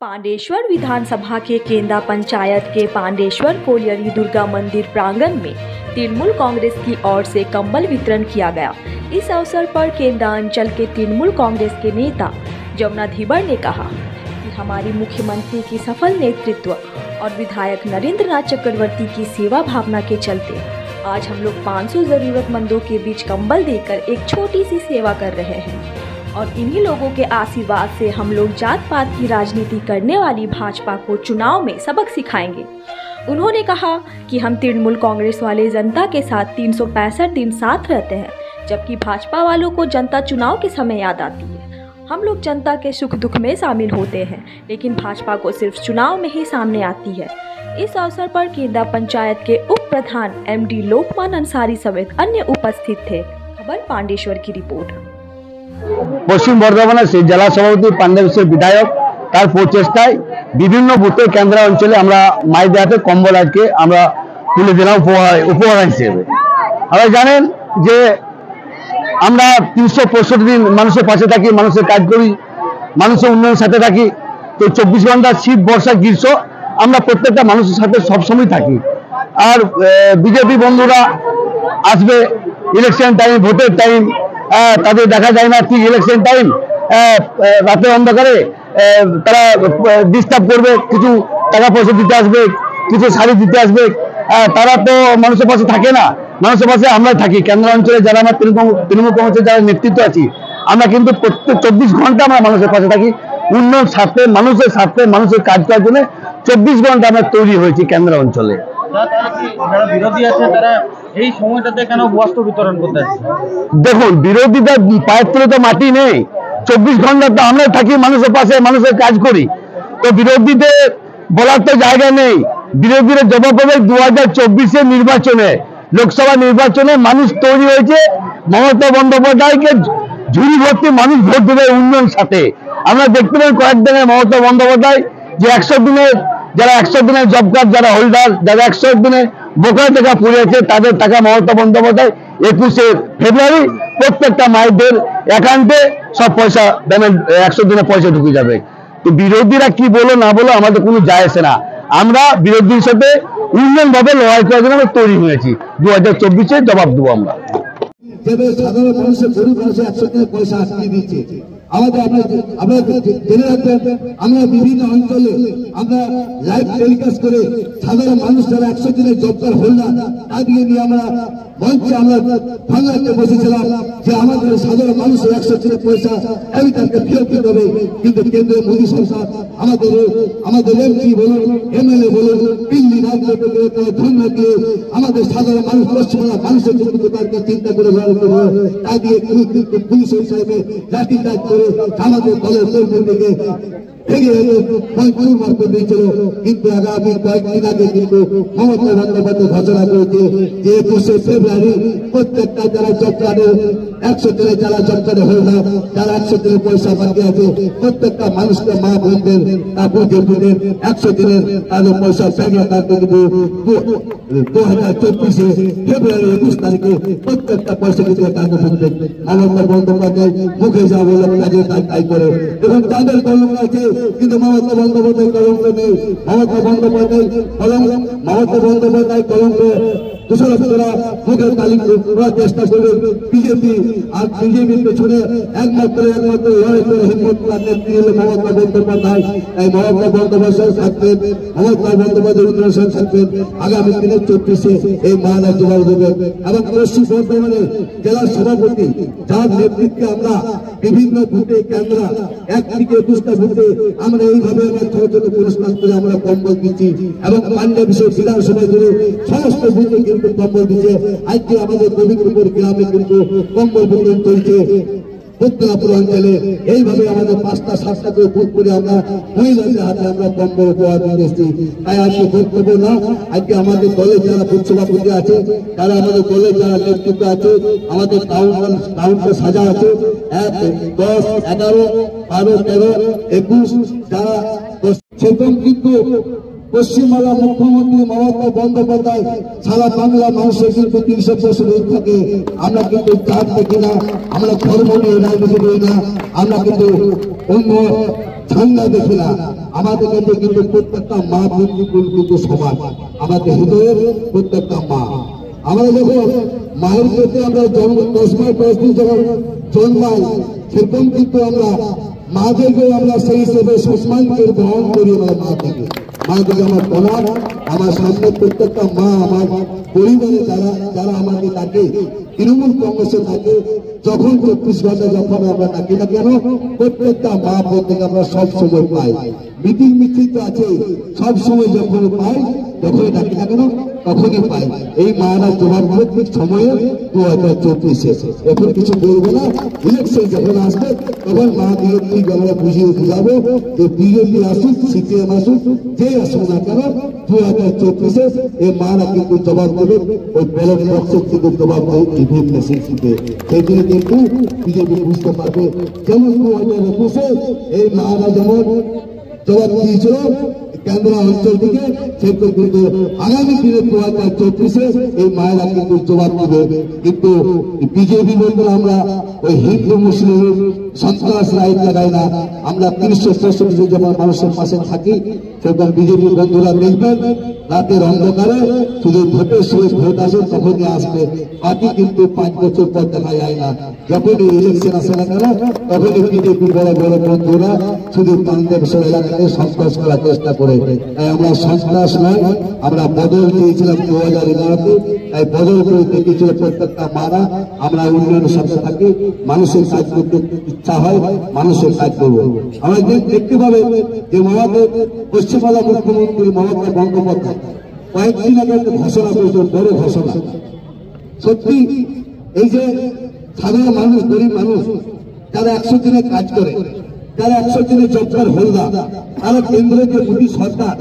पांडेश्वर विधानसभा के केंदा पंचायत के पांडेश्वर कोलियरी दुर्गा मंदिर प्रांगण में तृणमूल कांग्रेस की ओर से कंबल वितरण किया गया। इस अवसर पर केंदा अंचल के तृणमूल कांग्रेस के नेता जमुना धीबर ने कहा कि हमारी मुख्यमंत्री की सफल नेतृत्व और विधायक नरेंद्र नाथ चक्रवर्ती की सेवा भावना के चलते आज हम लोग 500 जरूरतमंदों के बीच कंबल देकर एक छोटी सी सेवा कर रहे हैं और इन्हीं लोगों के आशीर्वाद से हम लोग जात पात की राजनीति करने वाली भाजपा को चुनाव में सबक सिखाएंगे। उन्होंने कहा कि हम तृणमूल कांग्रेस वाले जनता के साथ 365 दिन साथ रहते हैं, जबकि भाजपा वालों को जनता चुनाव के समय याद आती है। हम लोग जनता के सुख दुख में शामिल होते हैं, लेकिन भाजपा को सिर्फ चुनाव में ही सामने आती है। इस अवसर पर केंदा पंचायत के उप प्रधान MD लोकमान अंसारी समेत अन्य उपस्थित थे। खबर पांडेश्वर की रिपोर्ट। पश्चिम बर्धमाने से जिला सभापति पांडेश्वर विधायक तार प्रचेष्टाय विभिन्न बुथे केंद्र अंचले मायेर हाथे कम्बल आज के तुले दिलाम उपहार हिसेबे। आपनारा जानेन जे आमरा 365 दिन मानुषेर पाशे थाकी, मानुषेर काज करी, मानुषेर उन्नयनेर साथे थाकी। तो 24 घंटा शीत बर्षा ग्रीष्म आमरा प्रत्येकटा मानुषेर साथे सब समय थाकी। और बीजेपी बंधुरा आसबे इलेक्शन टाइम, भोटेर टाइम, ताদের দেখা যায় না ঠিক ইলেকশন টাইম রাতে অন্ধকারে তারা ডিস্টার্ব করবে, কিছু টাকা পয়সা দিতে আসবে, কিছু শাড়ি দিতে আসবে। তারা তো মানুষের পাশে থাকে না, মানুষের পাশে আমরা থাকি। কেন্দ্র অঞ্চলে যারা আমরা তৃণমূল কংগ্রেসের যারা নেতৃত্ব আছি আমরা কিন্তু প্রত্যেক 24 ঘন্টা আমরা মানুষের পাশে থাকি। উন্নয়ন স্বার্থে, মানুষের স্বার্থে, মানুষের কাজ করার জন্য 24 ঘন্টা আমরা তৈরি হয়েছি কেন্দ্র অঞ্চলে। বিরোধী আছে তারা এই সময়টাতে কেন বস্ত্র বিতরণ করতে আসছে? দেখুন, বিরোধীদের পায়ের তলে তো মাটি নেই। 24 ঘন্টা তো আমরা থাকি মানুষের পাশে, মানুষের কাজ করি। তো বিরোধীদের বলার তো জায়গা নেই। বিরোধীরা জবাব পাবে 2024-এর নির্বাচনে, লোকসভা নির্বাচনে মানুষ তৈরি হয়েছে মমতা বন্দ্যোপাধ্যায়কে ঝুড়ি ভর্তি মানুষ ভোট দেবে উন্নয়ন সাথে। আমরা দেখতে পাই কয়েকদিনে মমতা বন্দ্যোপাধ্যায় যে 100 দিনের যারা 100 দিনের জব কার্ড যারা হোল্ডার, যারা 100 দিনে বোকা টাকা পড়েছে তাদের টাকা মমতা বন্দ্যোপাধ্যায় 21শে ফেব্রুয়ারি প্রত্যেকটা মায়েদের অ্যাকাউন্টে সব পয়সা পেমেন্ট 100 দিনে পয়সা ঢুকে যাবে। তো বিরোধীরা কি বলো না বলো আমাদের কোনো যায় আসে না। আমরা বিরোধীর সাথে উন্নয়ন ভাবে লড়াই করার জন্য তৈরি হয়েছি। 2024-এ জবাব দেবো আমরা। সাধারণ মানুষের, গরিব মানুষের 100 দিনের পয়সা আটকে দিচ্ছে। আমরা জেনে রাখবেন, আমরা বিভিন্ন অঞ্চলে আমরা লাইভ টেলিকাস্ট করে সাধারণ মানুষ যারা 100 দিনের জব কার্ড হোল্ডার তাদেরকে নিয়ে আমরা মঞ্চে আমরা ভাঙাতে বসেছিলাম যে আমাদের সাধারণ মানুষের 100 দিনের পয়সা আমি তাকে ফেরত দিতে হবে। কিন্তু কেন্দ্রের মোদী সরকার আমাদের MP বলুন, MLA বলুন, দিল্লি রাজনীতি ধন্যবাদ দিয়ে আমাদের সাধারণ মানুষ, পশ্চিমবঙ্গের মানুষের জন্য তাদেরকে চিন্তা করে তা দিয়ে পুলিশ হিসাবে লাঠিচার্জ করে আমাদের দলের কর্মীদেরকে কিন্তু আগামী কয়েকদিন আগে কিন্তু মমতা বন্দ্যোপাধ্যায় ঘোষণা করেছে যে 21শে ফেব্রুয়ারি প্রত্যেকটা যারা জব কার্ডের 100 দিনে যারা জব কার্ডে হয়ে না, যারা 100 দিনের পয়সা বাকি আছে প্রত্যেকটা মানুষকে, মা বোনদের, তারপর 100 দিনের তাদের পয়সা ব্যাংক অ্যাকাউন্টে কিন্তু 2024-এ ফেব্রুয়ারি 21 তারিখে প্রত্যেকটা পয়সা কিন্তু অ্যাকাউন্টে ঢুকবে। মমতা বন্দ্যোপাধ্যায় মুখে যা বলে কাজে তাই করে এবং তাদের কলম আছে, কিন্তু মমতা বন্দ্যোপাধ্যায় কলঙ্ক নেই। মমতা বন্দ্যোপাধ্যায় কলঙ্ক দূষণরা মুখের তালিম করার চেষ্টা করবে বিজেপি। আর বিজেপির পেছনে একমাত্র লড়াই করে হিম্মত নেত্রী হল মমতা বন্দ্যোপাধ্যায়। তাই মমতা বন্দ্যোপাধ্যায় থাকবেন, মমতা বন্দ্যোপাধ্যায় উন্নয়ন থাকবেন। আগামী দিনে 24-এ এই মহারাজ জবাব দেবেন। এবং পশ্চিম বর্ধমানে জেলার সভাপতি যার নেতৃত্বে আমরা বিভিন্ন বুথে কেন্দ্র 1 থেকে 21টা বুথে আমরা এইভাবে আমরা ছোট ছোট পুরস্কার করে আমরা কম্বল দিচ্ছি এবং পাঞ্জাব বিধানসভা জুড়ে সমস্ত বুথে কিন্তু কম্বল দিচ্ছে। আজকে আমাদের গোবিন্দপুর গ্রামে কিন্তু কম্বল বিতরণ চলছে। উত্তরাপুর অঞ্চলে এইভাবে আমাদের 5টা 7টা করে বুথ করে আমরা মহিলাদের হাতে আমরা কম্বল উপহার দিচ্ছি। তাই আজকে বক্তব্য না, আজকে আমাদের দলের যারা বুথ সভাপতি আছে, তারা আমাদের দলের যারা নেতৃত্ব আছে, আমাদের কাউন্টে সাজা আছে 1, 10, 11, 12, 13, 21 যারা সেরকম কিন্তু পশ্চিমবাংলার মুখ্যমন্ত্রী মমতা বন্দ্যোপাধ্যায় সারা বাংলা মানুষের কিন্তু 300 বছর থাকে। আমরা কিন্তু জাত দেখি না, আমরা ধর্ম নিয়ে রাজনীতি করি না, আমরা কিন্তু অন্য ঝান্ডা দেখি না। আমাদের কাছে কিন্তু প্রত্যেকটা মা কিন্তু সমান, আমাদের হৃদয়ের প্রত্যেকটা মা। আমরা যখন মায়ের পেটে আমরা জন্ম 10 মাস 10 দিন যখন জন্মাই, সেরকম কিন্তু আমরা মাদেরকে আমরা সেই হিসেবে সম্মানকে গ্রহণ করি। আমরা মাদেরকে আমার প্রণাম। আমার সামনে প্রত্যেকটা মা, আমার পরিবারে যারা আমাকে ডাকে, তৃণমূল কংগ্রেসে থাকে, যখন 24 ঘন্টা যখন আমরা ডাকি না কেন, প্রত্যেকটা মা প্রত্যেকে আমরা সব সময় পাই। মিটিং মিছিল তো আছে, সব সময় যখন পাই, যখনই ডাকি না কেন তখনই পাই। এই মায়েরা জবাব দেবে ঠিক সময়ে 2024 এখন কিছু বলবো না। ইলেকশন যখন আসবে তখন মা দিয়ে ঠিক আমরা বুঝিয়ে বুঝাবো যে বিজেপি আসুক, সিপিএম আসুক, যে আসুক না কেন 2024 এই মারা কিন্তু জবাব দেবে। ওই ব্যালট বক্সের থেকে জবাব দেবে ইভিএম মেশিন থেকে। সেই জন্য কিন্তু বিজেপি বুঝতে পারবে, যেমন 2021 এই মারা যেমন জবাব দিয়েছিল কেন্দ্র অঞ্চল থেকে, সেটা কিন্তু আগামী দিনে 2024 এই মায়েরা কিন্তু জবাব দেবে। কিন্তু বিজেপি বলতে আমরা ওই হিন্দু মুসলিম সন্ত্রাস রাইট লাগাই না, আমরা 365 যেমন মানুষের পাশে থাকি, সেরকম বিজেপি বন্ধুরা দেখবেন রাতের অন্ধকারে শুধু ভোটের সময় ভোট আসে তখনই আসবে, বাকি কিন্তু 5 বছর পর দেখা যায় না। যখনই ইলেকশন আসে না কেন তখনই বিজেপি বড় বড় বন্ধুরা শুধু বাংলাদেশের এলাকাতে সন্ত্রাস করার চেষ্টা করে। তাই আমরা সন্ত্রাস নয়, আমরা বদল দিয়েছিলাম 2011-তে, তাই বদল করে দেখেছিল প্রত্যেকটা মারা। আমরা উন্নয়নের সাথে থাকি, মানুষের কাজ করতে ইচ্ছা হয়, মানুষের কাজ করবো। আমরা দেখতে পাবে যে পশ্চিমবাংলা মুখ্যমন্ত্রী মমতা বন্দ্যোপাধ্যায় কয়েকদিন আগে একটা ঘোষণা করেছেন, বড় ঘোষণা। সত্যি এই যে সাধারণ মানুষ, গরিব মানুষ যারা 100 দিনে কাজ করে, যারা 100 দিনে জব কার্ড হোল্ডার, তারা কেন্দ্রের যে মোদী সরকার